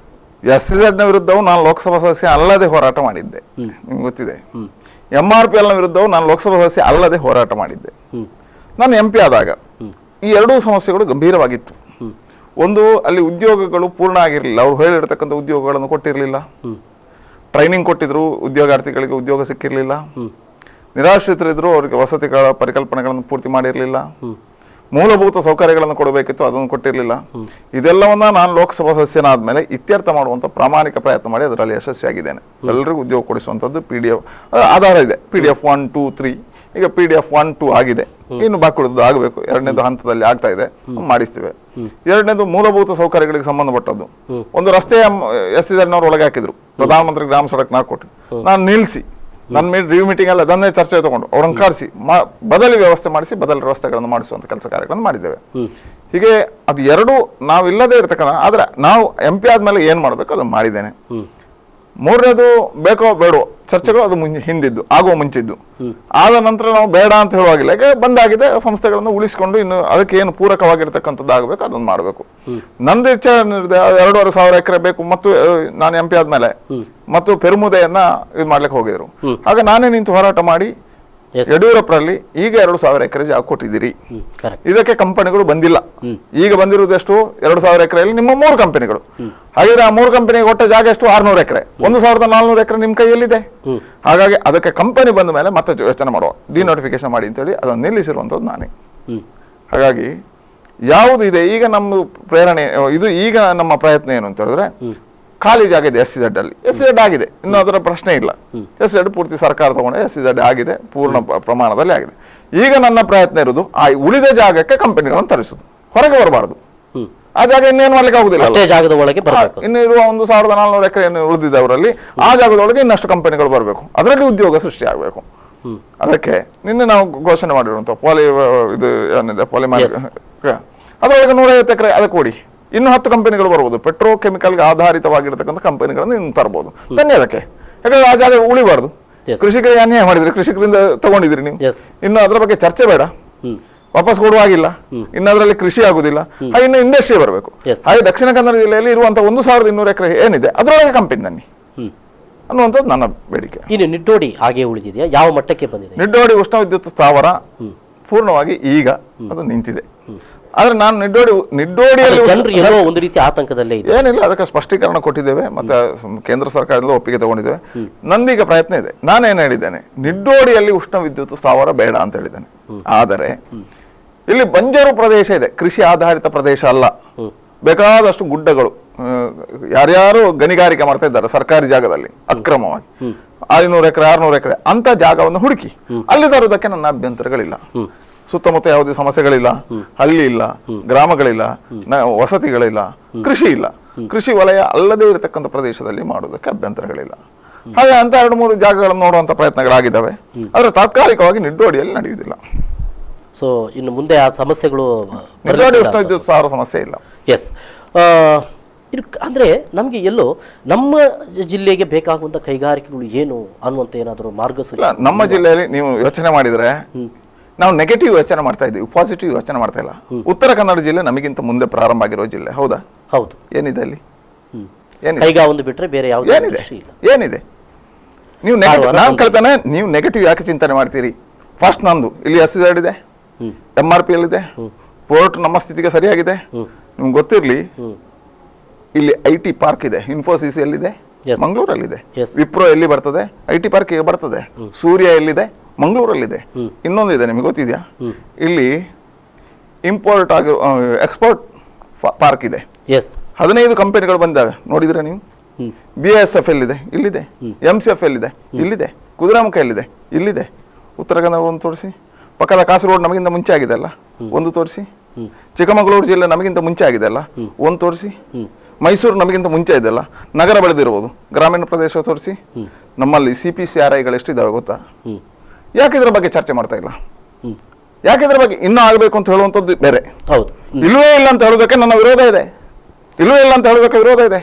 [SPEAKER 3] SEZನ ವಿರುದ್ಧವೂ ನಾನು ಲೋಕಸಭಾ ಸದಸ್ಯ ಅಲ್ಲದೆ ಹೋರಾಟ ಮಾಡಿದ್ದೆ, ನಿಮ್ಗೆ ಗೊತ್ತಿದೆ. MRPLನ ವಿರುದ್ಧವೂ ನಾನು ಲೋಕಸಭಾ ಸದಸ್ಯ ಅಲ್ಲದೆ ಹೋರಾಟ ಮಾಡಿದ್ದೆ. ನಾನು MP ಆದಾಗ ಈ ಎರಡೂ ಸಮಸ್ಯೆಗಳು ಗಂಭೀರವಾಗಿತ್ತು. ಒಂದು, ಅಲ್ಲಿ ಉದ್ಯೋಗಗಳು ಪೂರ್ಣ ಆಗಿರಲಿಲ್ಲ, ಅವ್ರು ಹೇಳಿರ್ತಕ್ಕಂಥ ಉದ್ಯೋಗಗಳನ್ನು ಕೊಟ್ಟಿರಲಿಲ್ಲ. ಟ್ರೈನಿಂಗ್ ಕೊಟ್ಟಿದ್ರು, ಉದ್ಯೋಗಾರ್ಥಿಗಳಿಗೆ ಉದ್ಯೋಗ ಸಿಕ್ಕಿರಲಿಲ್ಲ. ನಿರಾಶ್ರಿತರಿದ್ರು, ಅವರಿಗೆ ವಸತಿಗಳ ಪರಿಕಲ್ಪನೆಗಳನ್ನು ಪೂರ್ತಿ ಮಾಡಿರಲಿಲ್ಲ. ಮೂಲಭೂತ ಸೌಕರ್ಯಗಳನ್ನು ಕೊಡಬೇಕಿತ್ತು, ಅದನ್ನು ಕೊಟ್ಟಿರಲಿಲ್ಲ. ಇದೆಲ್ಲವನ್ನ ನಾನು ಲೋಕಸಭಾ ಸದಸ್ಯನಾದ್ಮೇಲೆ ಇತ್ಯರ್ಥ ಮಾಡುವಂಥ ಪ್ರಾಮಾಣಿಕ ಪ್ರಯತ್ನ ಮಾಡಿ ಅದರಲ್ಲಿ ಯಶಸ್ವಿಯಾಗಿದ್ದೇನೆ. ಎಲ್ಲರಿಗೂ ಉದ್ಯೋಗ ಕೊಡಿಸುವಂಥದ್ದು PDF ಆಧಾರ ಇದೆ. PDF 1, 2, 3 ಈಗ PDF 1, 2 ಆಗಿದೆ, ಇನ್ನು ಬಾಕಿ ಉಳಿದು ಆಗಬೇಕು. ಎರಡನೇದು ಹಂತದಲ್ಲಿ ಆಗ್ತಾ ಇದೆ, ಮಾಡಿಸ್ತೇವೆ. ಎರಡನೇದು ಮೂಲಭೂತ ಸೌಕರ್ಯಗಳಿಗೆ ಸಂಬಂಧಪಟ್ಟದ್ದು. ಒಂದು ರಸ್ತೆ SEZನವ್ರು ಒಳಗೆ ಹಾಕಿದ್ರು, ಪ್ರಧಾನಮಂತ್ರಿ ಗ್ರಾಮ ಸಡಕ್ 4 ಕೋಟಿ. ನಾನು ನಿಲ್ಲಿಸಿ, ನನ್ನ ರಿವ್ಯೂ ಮೀಟಿಂಗ್ ಅಲ್ಲಿ ಅದನ್ನೇ ಚರ್ಚೆ ತಗೊಂಡು ಅವ್ರನ್ನ ಕರೆಸಿ ಬದಲಿ ವ್ಯವಸ್ಥೆ ಮಾಡಿಸಿ ಬದಲಿ ರಸ್ತೆಗಳನ್ನು ಮಾಡಿಸುವಂತ ಕೆಲಸ ಕಾರ್ಯಗಳನ್ನು ಮಾಡಿದ್ದೇವೆ. ಹೀಗೆ ಅದು ಎರಡು ನಾವಿಲ್ಲದೆ ಇರ್ತಕ್ಕಂಥ, ಆದ್ರೆ ನಾವು MP ಆದ್ಮೇಲೆ ಏನ್ ಮಾಡ್ಬೇಕು ಅದನ್ನು ಮಾಡಿದ್ದೇನೆ. ಮೂರನೇದು ಬೇಕೋ ಬೇಡೋ ಚರ್ಚೆಗಳು ಅದು ಹಿಂದಿದ್ದು, ಆಗುವ ಮುಂಚಿದ್ದು. ಆದ ನಂತರ ನಾವು ಬೇಡ ಅಂತ ಹೇಳುವಾಗಿಲ್ಲ, ಯಾಕೆ ಬಂದಾಗಿದೆ, ಸಂಸ್ಥೆಗಳನ್ನು ಉಳಿಸಿಕೊಂಡು ಇನ್ನು ಅದಕ್ಕೆ ಏನು ಪೂರಕವಾಗಿರ್ತಕ್ಕಂಥದ್ದು ಆಗಬೇಕು ಅದನ್ನು ಮಾಡಬೇಕು. ನಂದು ಇಚ್ಛೆ 2,500 ಎಕರೆ ಬೇಕು ಮತ್ತು ನಾನು MP ಆದ್ಮೇಲೆ ಮತ್ತು ಪೆರುಮುದೆಯನ್ನ ಇದು ಮಾಡ್ಲಿಕ್ಕೆ ಹೋಗಿದ್ರು. ಆಗ ನಾನೇ ನಿಂತು ಹೋರಾಟ ಮಾಡಿ ಯಡಿಯೂರಪ್ಪರಲ್ಲಿ ಈಗ 2,000 ಎಕರೆ ಜಾಗ ಕೊಟ್ಟಿದ್ದೀರಿ. ಇದಕ್ಕೆ ಕಂಪನಿಗಳು ಬಂದಿಲ್ಲ. ಈಗ ಬಂದಿರುವುದು ಎಷ್ಟು? 2,000 ಎಕರೆಯಲ್ಲಿ ನಿಮ್ಮ 3 ಕಂಪನಿಗಳು. ಹಾಗಿದ್ರೆ ಆ 3 ಕಂಪನಿಗೆ ಕೊಟ್ಟ ಜಾಗ ಎಷ್ಟು? 600 ಎಕರೆ. 1,400 ಎಕರೆ ನಿಮ್ ಕೈಯಲ್ಲಿದೆ. ಹಾಗಾಗಿ ಅದಕ್ಕೆ ಕಂಪನಿ ಬಂದ ಮೇಲೆ ಮತ್ತೆ ಯೋಚನೆ ಮಾಡುವ, ಡಿನೋಟಿಫಿಕೇಶನ್ ಮಾಡಿ ಅಂತೇಳಿ ಅದನ್ನು ನಿಲ್ಲಿಸಿರುವಂಥದ್ದು ನಾನೇ. ಹಾಗಾಗಿ ಯಾವುದು ಇದೆ ಈಗ ನಮ್ಮ ಪ್ರೇರಣೆ, ಇದು ಈಗ ನಮ್ಮ ಪ್ರಯತ್ನ ಏನು ಅಂತ ಹೇಳಿದ್ರೆ, ಖಾಲಿ ಜಾಗ ಇದೆ SEZ ಅಲ್ಲಿ, SEZ ಆಗಿದೆ, ಇನ್ನು ಅದರ ಪ್ರಶ್ನೆ ಇಲ್ಲ. SEZ ಪೂರ್ತಿ ಸರ್ಕಾರ ತಗೊಂಡೆ SEZ ಆಗಿದೆ, ಪೂರ್ಣ ಪ್ರಮಾಣದಲ್ಲಿ ಆಗಿದೆ. ಈಗ ನನ್ನ ಪ್ರಯತ್ನ ಇರುವುದು ಆ ಉಳಿದ ಜಾಗಕ್ಕೆ ಕಂಪನಿಗಳನ್ನು ತರಿಸುದು, ಹೊರಗೆ ಬರಬಾರದು. ಆ ಜಾಗ ಇನ್ನೇನು ಮಾಡ್ಲಿಕ್ಕೆ ಆಗುದಿಲ್ಲ,
[SPEAKER 2] ಜಾಗದ ಒಳಗೆ
[SPEAKER 3] ಇನ್ನು ಇರುವ 1,400 ಎಕರೆ ಉಳಿದಿದೆ ಅವರಲ್ಲಿ, ಆ ಜಾಗದೊಳಗೆ ಇನ್ನಷ್ಟು ಕಂಪನಿಗಳು ಬರಬೇಕು, ಅದರಲ್ಲಿ ಉದ್ಯೋಗ ಸೃಷ್ಟಿ ಆಗಬೇಕು. ಅದಕ್ಕೆ ನಿನ್ನೆ ನಾವು ಘೋಷಣೆ ಮಾಡಿರುವಂತ ಪಾಲಿ ಇದು ಏನಿದೆ ಪಾಲಿ ಅದರೊಳಗೆ 150 ಎಕರೆ ಅದಕ್ಕೆ ಕೊಡಿ, ಇನ್ನು 10 ಕಂಪನಿಗಳು ಬರ್ಬೋದು. ಪೆಟ್ರೋಕೆಮಿಕಲ್ಗೆ ಆಧಾರಿತವಾಗಿರ್ತಕ್ಕಂಥ ಕಂಪನಿಗಳನ್ನು ಇನ್ನು ತರಬಹುದು. ತನ್ನಿ ಅದಕ್ಕೆ, ಯಾಕಂದ್ರೆ ಆ ಜಾಗ ಉಳಿಬಾರ್ದು. ಕೃಷಿಕರಿಗೆ ಅನ್ಯಾಯ ಮಾಡಿದ್ರಿ, ಕೃಷಿಕರಿಂದ ತಗೊಂಡಿದ್ರಿ ನೀವು, ಇನ್ನು ಅದರ ಬಗ್ಗೆ ಚರ್ಚೆ ಬೇಡ, ವಾಪಸ್ ಕೊಡುವಾಗಿಲ್ಲ, ಇನ್ನು ಅದರಲ್ಲಿ ಕೃಷಿ ಆಗುದಿಲ್ಲ, ಇನ್ನು ಇಂಡಸ್ಟ್ರಿ ಬರಬೇಕು. ಹಾಗೆ ದಕ್ಷಿಣ ಕನ್ನಡ ಜಿಲ್ಲೆಯಲ್ಲಿ ಇರುವಂತಹ 1,200 ಎಕರೆ ಏನಿದೆ ಅದರೊಳಗೆ ಕಂಪನಿ ತನ್ನಿ ಅನ್ನುವಂಥದ್ದು ನನ್ನ ಬೇಡಿಕೆ.
[SPEAKER 2] ಇನ್ನು ನಿಟ್ಟೋಡಿ ಹಾಗೆ ಉಳಿದಿದೆಯಾ? ಯಾವ ಮಟ್ಟಕ್ಕೆ ಬಂದಿದೆ?
[SPEAKER 3] ನಿಟ್ಟೋಡಿ ಉಷ್ಣ ವಿದ್ಯುತ್ ಸ್ಥಾವರ ಪೂರ್ಣವಾಗಿ ಈಗ ಅದು ನಿಂತಿದೆ. ಆದ್ರೆ ನಾನು ನಿಡ್ಡೋಡಿಯಲ್ಲಿ
[SPEAKER 2] ಜನರು ಏನೋ ಒಂದು ರೀತಿ ಆತಂಕದಲ್ಲೇ ಇದೆ.
[SPEAKER 3] ಏನಿಲ್ಲ, ಅದಕ್ಕೆ ಸ್ಪಷ್ಟೀಕರಣ ಕೊಟ್ಟಿದ್ದೇವೆ, ಮತ್ತೆ ಕೇಂದ್ರ ಸರ್ಕಾರದಿಂದ ಒಪ್ಪಿಗೆ ತಗೊಂಡಿದ್ದೇವೆ. ನಂದೀಗ ಪ್ರಯತ್ನ ಇದೆ. ನಾನೇನು ಹೇಳಿದ್ದೇನೆ, ನಿಡ್ಡೋಡಿಯಲ್ಲಿ ಉಷ್ಣ ವಿದ್ಯುತ್ ಸ್ಥಾವರ ಬೇಡ ಅಂತ ಹೇಳಿದ್ದೇನೆ. ಆದರೆ ಇಲ್ಲಿ ಬಂಜರು ಪ್ರದೇಶ ಇದೆ, ಕೃಷಿ ಆಧಾರಿತ ಪ್ರದೇಶ ಅಲ್ಲ. ಬೇಕಾದಷ್ಟು ಗುಡ್ಡಗಳು, ಯಾರ್ಯಾರು ಗಣಿಗಾರಿಕೆ ಮಾಡ್ತಾ ಇದ್ದಾರೆ ಸರ್ಕಾರಿ ಜಾಗದಲ್ಲಿ ಅಕ್ರಮವಾಗಿ 500 ಎಕರೆ 600 ಎಕರೆ ಅಂತ ಜಾಗವನ್ನು ಹುಡುಕಿ ಅಲ್ಲಿ ತರುವುದಕ್ಕೆ ನನ್ನ ಅಭ್ಯಂತರಗಳಿಲ್ಲ. ಸುತ್ತಮುತ್ತ ಯಾವುದೇ ಸಮಸ್ಯೆಗಳಿಲ್ಲ, ಹಳ್ಳಿ ಇಲ್ಲ, ಗ್ರಾಮಗಳಿಲ್ಲ, ವಸತಿಗಳಿಲ್ಲ, ಕೃಷಿ ಇಲ್ಲ. ಕೃಷಿ ವಲಯ ಅಲ್ಲದೆ ಇರತಕ್ಕಂಥ ಪ್ರದೇಶದಲ್ಲಿ ಮಾಡುವುದಕ್ಕೆ ಅಭ್ಯಂತರಗಳಿಲ್ಲ. ಹಾಗೆ ಅಂತ 2-3 ಜಾಗಗಳನ್ನು ನೋಡುವಂತ ಪ್ರಯತ್ನಗಳಾಗಿದ್ದಾವೆ. ಆದ್ರೆ ತಾತ್ಕಾಲಿಕವಾಗಿ ನಿಡ್ಡೋಡಿಯಲ್ಲಿ ನಡೆಯುವುದಿಲ್ಲ.
[SPEAKER 2] ಸೊ ಇನ್ನು ಮುಂದೆ ಆ ಸಮಸ್ಯೆಗಳು
[SPEAKER 3] ನಿಡ್ಡೋಡಿ ಉಷ್ಣ ವಿದ್ಯುತ್ ಸ್ಥಾವರ ಸಮಸ್ಯೆ ಇಲ್ಲ.
[SPEAKER 2] ಎಸ್, ಅಂದ್ರೆ ನಮಗೆ ಎಲ್ಲೋ ನಮ್ಮ ಜಿಲ್ಲೆಗೆ ಬೇಕಾಗುವಂತ ಕೈಗಾರಿಕೆಗಳು ಏನು ಅನ್ನುವಂತ ಏನಾದರೂ ಮಾರ್ಗಸೂಚಿ?
[SPEAKER 3] ನಮ್ಮ ಜಿಲ್ಲೆಯಲ್ಲಿ ನೀವು ಯೋಚನೆ ಮಾಡಿದ್ರೆ ನಾವು ನೆಗೆಟಿವ್ ಯೋಚನೆ ಮಾಡ್ತಾ ಇದ್ದೀವಿ, ಪಾಸಿಟಿವ್ ಯೋಚನೆ ಮಾಡ್ತಾ ಇಲ್ಲ. ಉತ್ತರ ಕನ್ನಡ ಜಿಲ್ಲೆ ನಮಗಿಂತ ಮುಂದೆ ಪ್ರಾರಂಭ ಆಗಿರೋ ಜಿಲ್ಲೆ, ಹೌದಾ?
[SPEAKER 2] ಹೌದು.
[SPEAKER 3] ಏನಿದೆ ಅಲ್ಲಿ?
[SPEAKER 2] ಕೈಗಾ ಒಂದು ಬಿಟ್ರೆ ಬೇರೆ ಯಾವುದು
[SPEAKER 3] ಏನಿದೆ? ನೀವು ನಾನು ಕೇಳ್ತಾನೆ, ನೀವು ನೆಗೆಟಿವ್ ಯಾಕೆ ಚಿಂತನೆ ಮಾಡ್ತೀರಿ? ಫಸ್ಟ್ ನಂದು ಇಲ್ಲಿ SEZ ಇದೆ, MRPL ಇದೆ, ಪೋರ್ಟ್ ನಮ್ಮ ಸ್ಥಿತಿಗೆ ಸರಿಯಾಗಿದೆ. ನಿಮ್ಗೆ ಗೊತ್ತಿರಲಿ, ಇಲ್ಲಿ IT ಪಾರ್ಕ್ ಇದೆ, ಇನ್ಫೋಸಿಸ್ ಎಲ್ಲಿದೆ? ಮಂಗಳೂರಲ್ಲಿದೆ. ವಿಪ್ರೋ ಎಲ್ಲಿ ಬರ್ತದೆ? IT ಪಾರ್ಕ್ ಬರ್ತದೆ. ಸೂರ್ಯ ಎಲ್ಲಿದೆ? ಮಂಗಳೂರಲ್ಲಿದೆ. ಇನ್ನೊಂದಿದೆ, ನಿಮ್ಗೆ ಗೊತ್ತಿದೆಯಾ? ಇಲ್ಲಿ ಇಂಪೋರ್ಟ್ ಆಗಿ ಎಕ್ಸ್ಪೋರ್ಟ್ ಪಾರ್ಕ್ ಇದೆ. 15 ಕಂಪನಿಗಳು ಬಂದಿದ್ದಾವೆ, ನೋಡಿದ್ರೆ ನೀವು. BASF ಎಲ್ಲಿದೆ? ಇಲ್ಲಿದೆ. MCF ಎಲ್ಲಿದೆ? ಇಲ್ಲಿದೆ. ಕುದುರೆಮುಖ ಎಲ್ಲಿದೆ? ಇಲ್ಲಿದೆ. ಉತ್ತರ ಕನ್ನಡ ಒಂದು ತೋರಿಸಿ. ಪಕ್ಕದ ಕಾಸರಗೋಡು ನಮಗಿಂತ ಮುಂಚೆ ಆಗಿದೆ ಅಲ್ಲ, ಒಂದು ತೋರಿಸಿ. ಚಿಕ್ಕಮಗಳೂರು ಜಿಲ್ಲೆ ನಮಗಿಂತ ಮುಂಚೆ ಆಗಿದೆ ಅಲ್ಲ, ಒಂದು ತೋರಿಸಿ. ಮೈಸೂರು ನಮಗಿಂತ ಮುಂಚೆ ಇದೆಲ್ಲ, ನಗರ ಬೆಳೆದಿರ್ಬೋದು. ಗ್ರಾಮೀಣ ಪ್ರದೇಶ ತೋರಿಸಿ. ನಮ್ಮಲ್ಲಿ CPCRIಗಳು ಎಷ್ಟಿದ್ದಾವೆ ಗೊತ್ತಾ? ಯಾಕೆ ಇದ್ರ ಬಗ್ಗೆ ಚರ್ಚೆ ಮಾಡ್ತಾ ಇಲ್ಲ? ಯಾಕೆ ಇದ್ರ ಬಗ್ಗೆ ಇನ್ನೂ ಆಗಬೇಕು ಅಂತ ಹೇಳುವಂಥದ್ದು ಬೇರೆ.
[SPEAKER 2] ಹೌದು,
[SPEAKER 3] ಇಲ್ಲವೇ ಇಲ್ಲ ಅಂತ ಹೇಳೋದಕ್ಕೆ ನನ್ನ ವಿರೋಧ ಇದೆ. ಇಲ್ಲವೇ ಇಲ್ಲ ಅಂತ ಹೇಳೋದಕ್ಕೆ ವಿರೋಧ ಇದೆ.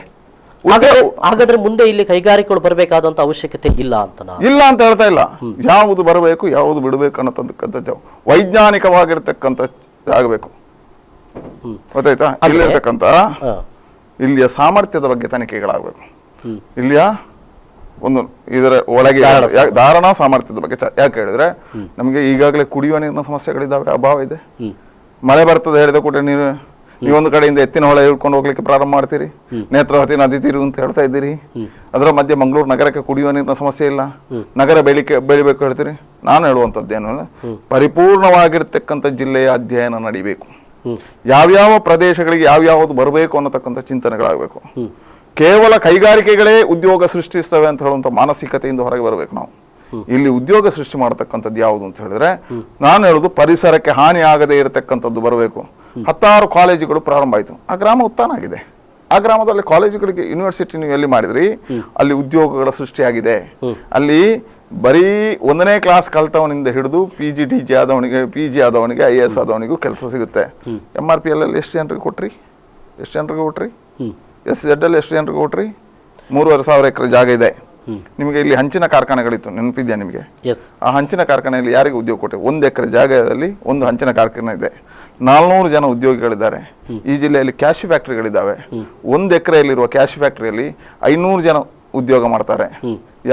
[SPEAKER 2] ಹಾಗಾದ್ರೆ ಮುಂದೆ ಇಲ್ಲಿ ಕೈಗಾರಿಕೆಗಳು ಬರಬೇಕಾದಂತ ಅವಶ್ಯಕತೆ ಇಲ್ಲ ಅಂತ
[SPEAKER 3] ಇಲ್ಲ ಅಂತ ಹೇಳ್ತಾ ಇಲ್ಲ. ಯಾವುದು ಬರಬೇಕು, ಯಾವುದು ಬಿಡಬೇಕು ಅನ್ನತಕ್ಕಂಥ ವೈಜ್ಞಾನಿಕವಾಗಿರ್ತಕ್ಕಂಥ ಆಗಬೇಕು. ಗೊತ್ತಾಯ್ತಾ? ಇಲ್ಲಿರ್ತಕ್ಕಂಥ ಇಲ್ಲಿಯ ಸಾಮರ್ಥ್ಯದ ಬಗ್ಗೆ ತನಿಖೆಗಳಾಗಬೇಕು. ಇಲ್ಲಿಯ ಒಂದು ಇದರ ಒಳಗೆ ಧಾರಣಾ ಸಾಮರ್ಥ್ಯದ ಬಗ್ಗೆ ಯಾಕೆ ಹೇಳಿದ್ರೆ, ನಮಗೆ ಈಗಾಗಲೇ ಕುಡಿಯುವ ನೀರಿನ ಸಮಸ್ಯೆಗಳಿದ್ದಾವೆ, ಅಭಾವ ಇದೆ. ಮಳೆ ಬರ್ತದೆ ಹೇಳಿದ ಕೂಡ ನೀವೊಂದು ಕಡೆಯಿಂದ ಎತ್ತಿನ ಹೊಳೆ ಹಿಡ್ಕೊಂಡು ಹೋಗ್ಲಿಕ್ಕೆ ಪ್ರಾರಂಭ ಮಾಡ್ತೀರಿ, ನೇತ್ರಾವತಿ ನದಿ ತೀರು ಅಂತ ಹೇಳ್ತಾ ಇದ್ದೀರಿ. ಅದರ ಮಧ್ಯೆ ಮಂಗಳೂರು ನಗರಕ್ಕೆ ಕುಡಿಯುವ ನೀರಿನ ಸಮಸ್ಯೆ ಇಲ್ಲ, ನಗರ ಬೆಳಿಬೇಕು ಹೇಳ್ತೀರಿ. ನಾನು ಹೇಳುವಂಥದ್ದೇನು, ಪರಿಪೂರ್ಣವಾಗಿರ್ತಕ್ಕಂಥ ಜಿಲ್ಲೆಯ ಅಧ್ಯಯನ ನಡಿಬೇಕು. ಯಾವ್ಯಾವ ಪ್ರದೇಶಗಳಿಗೆ ಯಾವ್ಯಾವುದು ಬರಬೇಕು ಅನ್ನತಕ್ಕಂಥ ಚಿಂತನೆಗಳಾಗಬೇಕು. ಕೇವಲ ಕೈಗಾರಿಕೆಗಳೇ ಉದ್ಯೋಗ ಸೃಷ್ಟಿಸ್ತವೆ ಅಂತ ಹೇಳುವಂಥ ಮಾನಸಿಕತೆಯಿಂದ ಹೊರಗೆ ಬರಬೇಕು ನಾವು. ಇಲ್ಲಿ ಉದ್ಯೋಗ ಸೃಷ್ಟಿ ಮಾಡತಕ್ಕಂಥದ್ದು ಯಾವುದು ಅಂತ ಹೇಳಿದ್ರೆ, ನಾನು ಹೇಳುದು ಪರಿಸರಕ್ಕೆ ಹಾನಿ ಆಗದೆ ಇರತಕ್ಕಂಥದ್ದು ಬರಬೇಕು. 10 ಕಾಲೇಜುಗಳು ಪ್ರಾರಂಭ ಆಯಿತು, ಆ ಗ್ರಾಮ ಉತ್ಥಾನ ಆಗಿದೆ. ಆ ಗ್ರಾಮದಲ್ಲಿ ಕಾಲೇಜುಗಳಿಗೆ ಯೂನಿವರ್ಸಿಟಿ ನೀವು ಎಲ್ಲಿ ಮಾಡಿದ್ರಿ, ಅಲ್ಲಿ ಉದ್ಯೋಗಗಳ ಸೃಷ್ಟಿಯಾಗಿದೆ. ಅಲ್ಲಿ ಬರೀ 1ನೇ ಕ್ಲಾಸ್ ಕಲ್ತವನಿಂದ ಹಿಡಿದು PG ಆದವನಿಗೆ IAS ಆದವನಿಗೂ ಕೆಲಸ ಸಿಗುತ್ತೆ. MRPL ಅಲ್ಲಿ ಎಷ್ಟು ಜನರಿಗೆ ಕೊಟ್ರಿ? SEZ ಅಲ್ಲಿ ಎಷ್ಟು ಜನರಿಗೆ ಕೊಟ್ರಿ? 3,500 ಎಕರೆ ಜಾಗ ಇದೆ. ನಿಮಗೆ ಇಲ್ಲಿ ಹಂಚಿನ ಕಾರ್ಖಾನೆಗಳಿತ್ತು, ನೆನಪಿದ್ಯಾ ನಿಮಗೆ? ಆ ಹಂಚಿನ ಕಾರ್ಖಾನೆಯಲ್ಲಿ ಯಾರಿಗೆ ಉದ್ಯೋಗ ಕೊಟ್ಟೆ? 1 ಎಕರೆ ಜಾಗದಲ್ಲಿ ಒಂದು ಹಂಚಿನ ಕಾರ್ಖಾನೆ ಇದೆ, 400 ಜನ ಉದ್ಯೋಗಿಗಳಿದ್ದಾರೆ. ಈ ಜಿಲ್ಲೆಯಲ್ಲಿ ಕ್ಯಾಶ್ ಫ್ಯಾಕ್ಟ್ರಿಗಳಿದ್ದಾವೆ. 1 ಎಕರೆಯಲ್ಲಿರುವ ಕ್ಯಾಶ್ ಫ್ಯಾಕ್ಟ್ರಿಯಲ್ಲಿ 500 ಜನ ಉದ್ಯೋಗ ಮಾಡ್ತಾರೆ.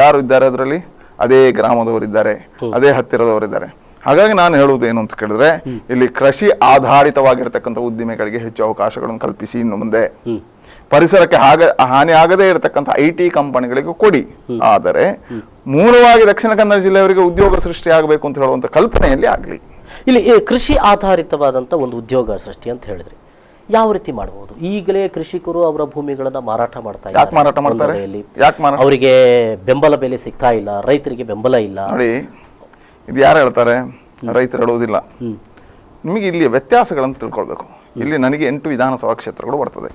[SPEAKER 3] ಯಾರು ಇದ್ದಾರೆ ಅದರಲ್ಲಿ? ಅದೇ ಗ್ರಾಮದವರಿದ್ದಾರೆ, ಅದೇ ಹತ್ತಿರದವರಿದ್ದಾರೆ. ಹಾಗಾಗಿ ನಾನು ಹೇಳುವುದು ಏನು ಅಂತ ಕೇಳಿದ್ರೆ, ಇಲ್ಲಿ ಕೃಷಿ ಆಧಾರಿತವಾಗಿರ್ತಕ್ಕಂಥ ಉದ್ದಿಮೆಗಳಿಗೆ ಹೆಚ್ಚು ಅವಕಾಶಗಳನ್ನು ಕಲ್ಪಿಸಿ. ಇನ್ನು ಮುಂದೆ ಪರಿಸರಕ್ಕೆ ಹಾನಿ ಆಗದೇ ಇರತಕ್ಕಂಥ IT ಕಂಪನಿಗಳಿಗೆ ಕೊಡಿ. ಆದರೆ ಮೂಲವಾಗಿ ದಕ್ಷಿಣ ಕನ್ನಡ ಜಿಲ್ಲೆಯವರಿಗೆ ಉದ್ಯೋಗ ಸೃಷ್ಟಿ ಆಗಬೇಕು ಅಂತ ಹೇಳುವಂಥ ಕಲ್ಪನೆಯಲ್ಲಿ ಆಗಲಿ.
[SPEAKER 2] ಇಲ್ಲಿ ಕೃಷಿ ಆಧಾರಿತವಾದಂಥ ಒಂದು ಉದ್ಯೋಗ ಸೃಷ್ಟಿ ಅಂತ ಹೇಳಿದ್ರಿ, ಯಾವ ರೀತಿ ಮಾಡಬಹುದು? ಈಗಲೇ ಕೃಷಿಕರು ಅವರ ಭೂಮಿಗಳನ್ನ ಮಾರಾಟ ಮಾಡ್ತಾ ಇದ್ದಾರೆ.
[SPEAKER 3] ಯಾಕೆ ಮಾರಾಟ ಮಾಡ್ತಾರೆ?
[SPEAKER 2] ಅವರಿಗೆ ಬೆಂಬಲ ಬೆಲೆ ಸಿಗ್ತಾ ಇಲ್ಲ, ರೈತರಿಗೆ ಬೆಂಬಲ ಇಲ್ಲ.
[SPEAKER 3] ನೋಡಿ, ಇದು ಯಾರು ಹೇಳ್ತಾರೆ? ರೈತರು ಹೇಳುವುದಿಲ್ಲ. ನಿಮಗೆ ಇಲ್ಲಿ ವ್ಯತ್ಯಾಸಗಳನ್ನು ತಿಳ್ಕೊಳ್ಬೇಕು. ಇಲ್ಲಿ ನನಗೆ 8 ವಿಧಾನಸಭಾ ಕ್ಷೇತ್ರಗಳು ಬರ್ತದೆ.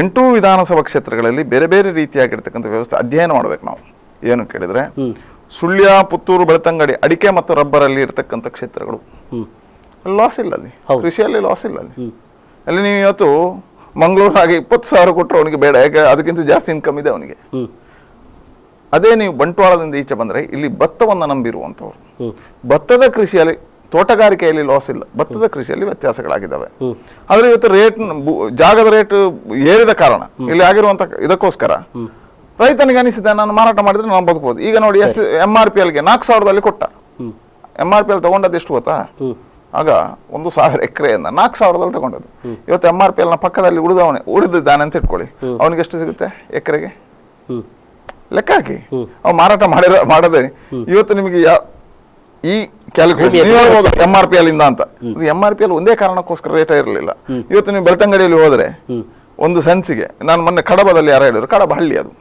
[SPEAKER 3] 8 ವಿಧಾನಸಭಾ ಕ್ಷೇತ್ರಗಳಲ್ಲಿ ಬೇರೆ ಬೇರೆ ರೀತಿಯಾಗಿರ್ತಕ್ಕಂಥ ವ್ಯವಸ್ಥೆ ಅಧ್ಯಯನ ಮಾಡ್ಬೇಕು ನಾವು. ಏನು ಕೇಳಿದ್ರೆ, ಸುಳ್ಯ, ಪುತ್ತೂರು, ಬೆಳ್ತಂಗಡಿ, ಅಡಿಕೆ ಮತ್ತು ರಬ್ಬರಲ್ಲಿ ಇರ್ತಕ್ಕಂಥ ಕ್ಷೇತ್ರಗಳು ಲಾಸ್ ಇಲ್ಲ. ಅಲ್ಲಿ ಕೃಷಿಯಲ್ಲಿ ಲಾಸ್ ಇಲ್ಲ. ಅಲ್ಲಿ ನೀವು ಇವತ್ತು ಮಂಗಳೂರು ಹಾಗೆ 20,000 ಕೊಟ್ಟರು ಅವನಿಗೆ ಬೇಡ, ಯಾಕೆ ಅದಕ್ಕಿಂತ ಜಾಸ್ತಿ ಇನ್ಕಮ್ ಇದೆ ಅವನಿಗೆ. ಅದೇ ನೀವು ಬಂಟ್ವಾಳದಿಂದ ಈಚೆ ಬಂದ್ರೆ ಇಲ್ಲಿ ಭತ್ತವನ್ನು ನಂಬಿರುವಂಥವ್ರು, ಭತ್ತದ ಕೃಷಿಯಲ್ಲಿ, ತೋಟಗಾರಿಕೆಯಲ್ಲಿ ಲಾಸ್ ಇಲ್ಲ, ಭತ್ತದ ಕೃಷಿಯಲ್ಲಿ ವ್ಯತ್ಯಾಸಗಳಾಗಿದ್ದಾವೆ. ಆದ್ರೆ ಇವತ್ತು ಜಾಗದ ರೇಟ್ ಏರಿದ ಕಾರಣ ಇಲ್ಲಿ ಆಗಿರುವಂತ ಇದಕ್ಕೋಸ್ಕರ ರೈತನಿಗೆ ಅನಿಸಿದೆ, ನಾನು ಮಾರಾಟ ಮಾಡಿದ್ರೆ ನಾನು ಬದುಕಬಹುದು. ಈಗ ನೋಡಿ, MRPLಗೆ 4,000ದಲ್ಲಿ ಕೊಟ್ಟ. MRPL ತಗೊಂಡದ್ದು ಎಷ್ಟು ಗೊತ್ತಾ? ಆಗ 1,000 ಎಕರೆಯನ್ನ 4,000ದಲ್ಲಿ ತಗೊಂಡದ್ದು. ಇವತ್ತು MRPLನ ಪಕ್ಕದಲ್ಲಿ ಉಳಿದಿದ್ದಾನೆ ಅಂತ ಇಟ್ಕೊಳ್ಳಿ, ಅವನಿಗೆ ಎಷ್ಟು ಸಿಗುತ್ತೆ ಎಕರೆಗೆ? ಲೆಕ್ಕ ಹಾಕಿ. ಅವ್ ಮಾರಾಟ ಮಾಡದೆ ಇವತ್ತು ನಿಮಗೆ ಈ ಕ್ಯಾಲ್ಕುಲೇಷನ್ MRPL ಇಂದ ಅಂತ. MRPL ಒಂದೇ ಕಾರಣಕ್ಕೋಸ್ಕರ ರೇಟ್ ಇರಲಿಲ್ಲ. ಇವತ್ತು ನೀವು ಬೆಳ್ತಂಗಡಿಯಲ್ಲಿ ಹೋದ್ರೆ ಒಂದು ಸೆನ್ಸಿಗೆ, ನಾನು ಮೊನ್ನೆ ಕಡಬದಲ್ಲಿ ಯಾರು ಹೇಳಿದ್ರು, ಕಡಬ ಹಳ್ಳಿ ಅದು,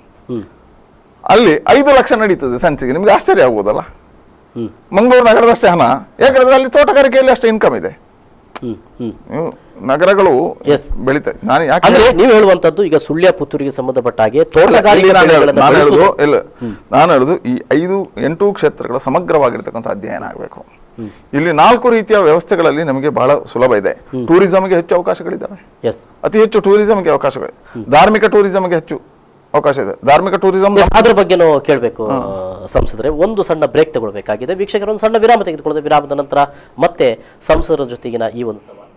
[SPEAKER 3] ಅಲ್ಲಿ 5 ಲಕ್ಷ ನಡೀತದೆ ಸೆನ್ಸಿಗೆ. ನಿಮ್ಗೆ ಆಶ್ಚರ್ಯ ಆಗ್ಬೋದಲ್ಲ. ಮಂಗಳೂರು ನಗರದಷ್ಟೇ ಹಣ, ಯಾಕಂದ್ರೆ ಅಲ್ಲಿ ತೋಟಗಾರಿಕೆಯಲ್ಲಿ ಅಷ್ಟೇ ಇನ್ಕಮ್ ಇದೆ. ನಗರಗಳು ಬೆಳಿತಾರೆ.
[SPEAKER 2] ನೀವು ಹೇಳುವಂತದ್ದು ಈಗ ಸುಳ್ಯ, ಪುತ್ತೂರಿಗೆ ಸಂಬಂಧಪಟ್ಟ ಹಾಗೆ
[SPEAKER 3] ನಾನು ಹೇಳುದು ಈ 8 ಕ್ಷೇತ್ರಗಳ ಸಮಗ್ರವಾಗಿರ್ತಕ್ಕಂಥ ಅಧ್ಯಯನ ಆಗಬೇಕು. ಇಲ್ಲಿ 4 ರೀತಿಯ ವ್ಯವಸ್ಥೆಗಳಲ್ಲಿ ನಮಗೆ ಬಹಳ ಸುಲಭ ಇದೆ. ಟೂರಿಸಂಗೆ ಹೆಚ್ಚು ಅವಕಾಶಗಳಿದ್ದಾವೆ, ಅತಿ ಹೆಚ್ಚು ಟೂರಿಸಂಗೆ ಅವಕಾಶಗಳಿದೆ. ಧಾರ್ಮಿಕ ಟೂರಿಸಂಗೆ ಹೆಚ್ಚು ಅವಕಾಶ ಇದೆ. ಧಾರ್ಮಿಕ ಟೂರಿಸಂ
[SPEAKER 2] ಅದ್ರ ಬಗ್ಗೆನೂ ಕೇಳಬೇಕು ಸಂಸದರೇ. ಒಂದು ಸಣ್ಣ ಬ್ರೇಕ್ ತಗೊಳ್ಬೇಕಾಗಿದೆ. ವೀಕ್ಷಕರು ಒಂದು ಸಣ್ಣ ವಿರಾಮ ತೆಗೆದುಕೊಳ್ಳೋದು. ವಿರಾಮದ ನಂತರ ಮತ್ತೆ ಸಂಸದರ ಜೊತೆಗಿನ ಈ ಒಂದು ಸವಾಲು.